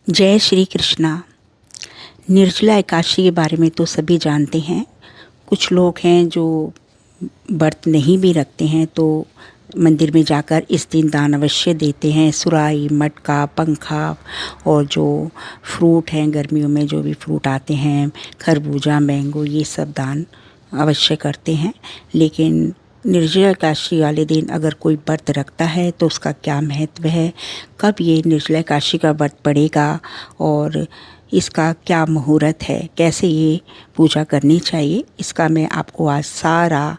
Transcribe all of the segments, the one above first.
जय श्री कृष्णा। निर्जला एकादशी के बारे में तो सभी जानते हैं। कुछ लोग हैं जो व्रत नहीं भी रखते हैं तो मंदिर में जाकर इस दिन दान अवश्य देते हैं। सुराई, मटका, पंखा और जो फ्रूट हैं, गर्मियों में जो भी फ्रूट आते हैं, खरबूजा, मैंगो, ये सब दान अवश्य करते हैं। लेकिन निर्जला एकादशी वाले दिन अगर कोई व्रत रखता है तो उसका क्या महत्व है, कब ये निर्जला एकादशी का व्रत पड़ेगा और इसका क्या मुहूर्त है, कैसे ये पूजा करनी चाहिए, इसका मैं आपको आज सारा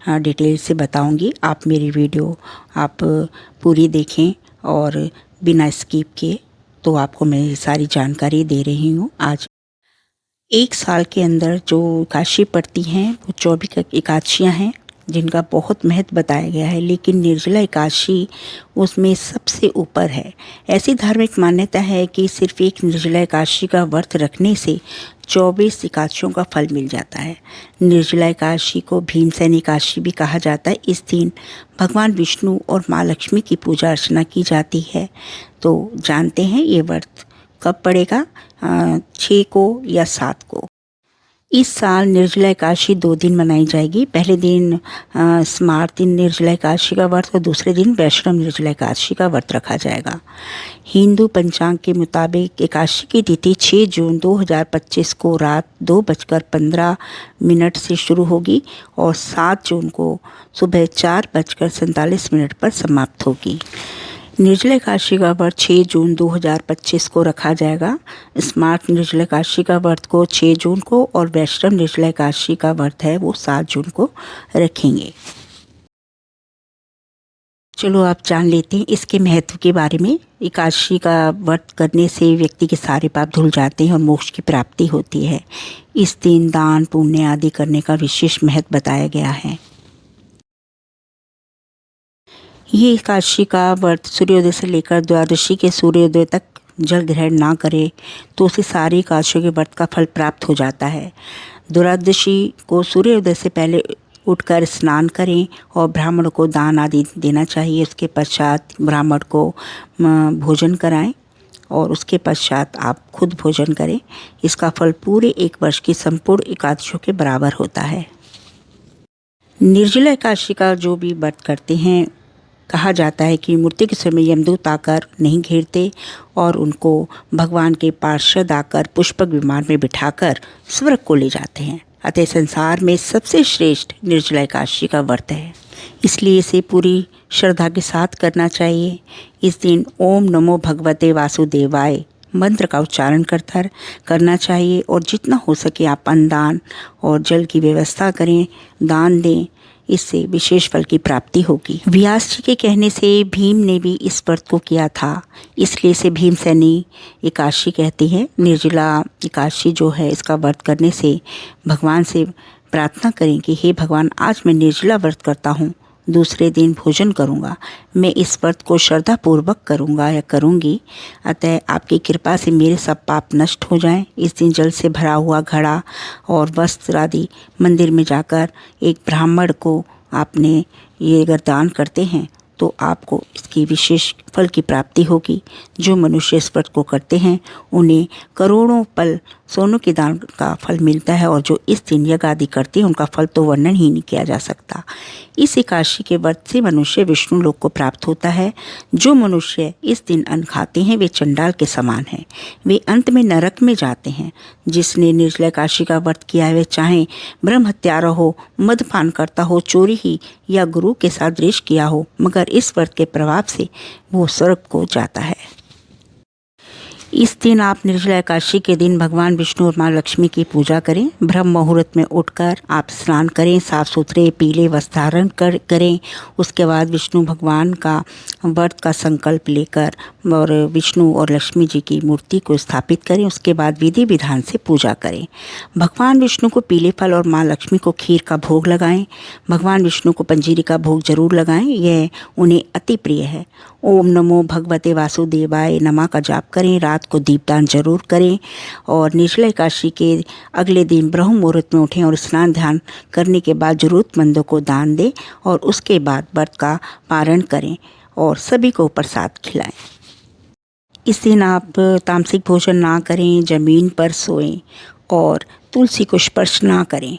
डिटेल से बताऊंगी। आप मेरी वीडियो आप पूरी देखें और बिना स्किप किए, तो आपको मैं ये सारी जानकारी दे रही हूँ। आज एक साल के अंदर जो एकादशी पड़ती हैं वो 24 एकादशियाँ हैं जिनका बहुत महत्व बताया गया है, लेकिन निर्जला एकादशी उसमें सबसे ऊपर है। ऐसी धार्मिक मान्यता है कि सिर्फ एक निर्जला एकादशी का व्रत रखने से 24 एकादशियों का फल मिल जाता है। निर्जला एकादशी को भीमसेनी एकादशी भी कहा जाता है। इस दिन भगवान विष्णु और माँ लक्ष्मी की पूजा अर्चना की जाती है। तो जानते हैं ये व्रत कब पड़ेगा, 6 को या 7 को। इस साल निर्जला एकादशी 2 दिन मनाई जाएगी। पहले दिन स्मार्त दिन निर्जला एकादशी का व्रत और दूसरे दिन वैष्णव निर्जला एकादशी का व्रत रखा जाएगा। हिंदू पंचांग के मुताबिक एकादशी की तिथि 6 जून 2025 को रात 2:15 से शुरू होगी और 7 जून को सुबह 4:47 पर समाप्त होगी। निर्जला एकादशी का व्रत 6 जून 2025 को रखा जाएगा। स्मार्ट निर्जला एकादशी का व्रत को 6 जून को और वैष्णव निर्जला एकादशी का व्रत है वो 7 जून को रखेंगे। चलो आप जान लेते हैं इसके महत्व के बारे में। एकादशी का व्रत करने से व्यक्ति के सारे पाप धुल जाते हैं और मोक्ष की प्राप्ति होती है। इस दिन दान पुण्य आदि करने का विशेष महत्व बताया गया है। ये एकादशी का व्रत सूर्योदय से लेकर द्वादशी के सूर्योदय तक जल ग्रहण ना करे तो उसे सारी एकादशियों के व्रत का फल प्राप्त हो जाता है। द्वादशी को सूर्योदय से पहले उठकर स्नान करें और ब्राह्मण को दान आदि देना चाहिए। उसके पश्चात ब्राह्मण को भोजन कराएं और उसके पश्चात आप खुद भोजन करें। इसका फल पूरे एक वर्ष की संपूर्ण एकादशियों के बराबर होता है। निर्जला एकादशी का जो भी व्रत करते हैं, कहा जाता है कि मृत्यु के समय यमदूत आकर नहीं घेरते और उनको भगवान के पार्षद आकर पुष्पक विमान में बिठाकर स्वर्ग को ले जाते हैं। अतः संसार में सबसे श्रेष्ठ निर्जला एकादशी का व्रत है, इसलिए इसे पूरी श्रद्धा के साथ करना चाहिए। इस दिन ओम नमो भगवते वासुदेवाय मंत्र का उच्चारण करना चाहिए और जितना हो सके आप अन्नदान और जल की व्यवस्था करें, दान दें। इससे विशेष फल की प्राप्ति होगी। व्यास जी के कहने से भीम ने भी इस व्रत को किया था, इसलिए इसे भीमसेनी एकादशी कहते हैं। निर्जला एकादशी जो है, इसका व्रत करने से भगवान से प्रार्थना करें कि हे भगवान, आज मैं निर्जला व्रत करता हूँ, दूसरे दिन भोजन करूँगा, मैं इस व्रत को श्रद्धापूर्वक करूँगा या करूँगी। अतः आपकी कृपा से मेरे सब पाप नष्ट हो जाएं। इस दिन जल से भरा हुआ घड़ा और वस्त्र आदि मंदिर में जाकर एक ब्राह्मण को आपने ये अगर दान करते हैं तो आपको इसकी विशेष फल की प्राप्ति होगी। जो मनुष्य इस व्रत को करते हैं उन्हें करोड़ों पल सोनों के दान का फल मिलता है और जो इस दिन यज्ञ आदि करते हैं उनका फल तो वर्णन ही नहीं किया जा सकता। इस एकादशी के व्रत से मनुष्य विष्णु लोक को प्राप्त होता है। जो मनुष्य इस दिन अन्न खाते हैं वे चंडाल के समान हैं, वे अंत में नरक में जाते हैं। जिसने निर्जला एकादशी का व्रत किया है, वे चाहे ब्रह्म हत्यारा हो, मदपान करता हो, चोरी ही या गुरु के साथ द्वेष किया हो, मगर इस व्रत के प्रभाव से वो स्वर्ग को जाता है। इस दिन आप निर्जला एकादशी के दिन भगवान विष्णु और माँ लक्ष्मी की पूजा करें। ब्रह्म मुहूर्त में उठकर आप स्नान करें, साफ सुथरे पीले वस्त्र धारण करें। उसके बाद विष्णु भगवान का व्रत का संकल्प लेकर और विष्णु और लक्ष्मी जी की मूर्ति को स्थापित करें। उसके बाद विधि विधान से पूजा करें। भगवान विष्णु को पीले फल और माँ लक्ष्मी को खीर का भोग लगाएं। भगवान विष्णु को पंजीरी का भोग जरूर लगाएं, यह उन्हें अति प्रिय है। ओम नमो भगवते वासुदेवाय नमः का जाप करें। रात को दीपदान जरूर करें और निर्जला एकादशी के अगले दिन ब्रह्म मुहूर्त में उठें और स्नान ध्यान करने के बाद जरूरतमंदों को दान दें और उसके बाद व्रत का पारण करें और सभी को प्रसाद खिलाएं। इस दिन आप तामसिक भोजन ना करें, ज़मीन पर सोएं और तुलसी को स्पर्श ना करें।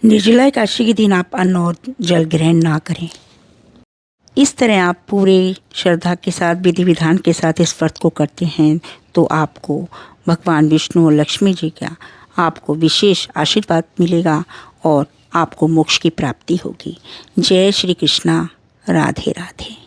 निर्जला एकादशी के दिन आप अन्न और जल ग्रहण ना करें। इस तरह आप पूरे श्रद्धा के साथ, विधि विधान के साथ इस व्रत को करते हैं तो आपको भगवान विष्णु और लक्ष्मी जी का आपको विशेष आशीर्वाद मिलेगा और आपको मोक्ष की प्राप्ति होगी। जय श्री कृष्णा। राधे राधे।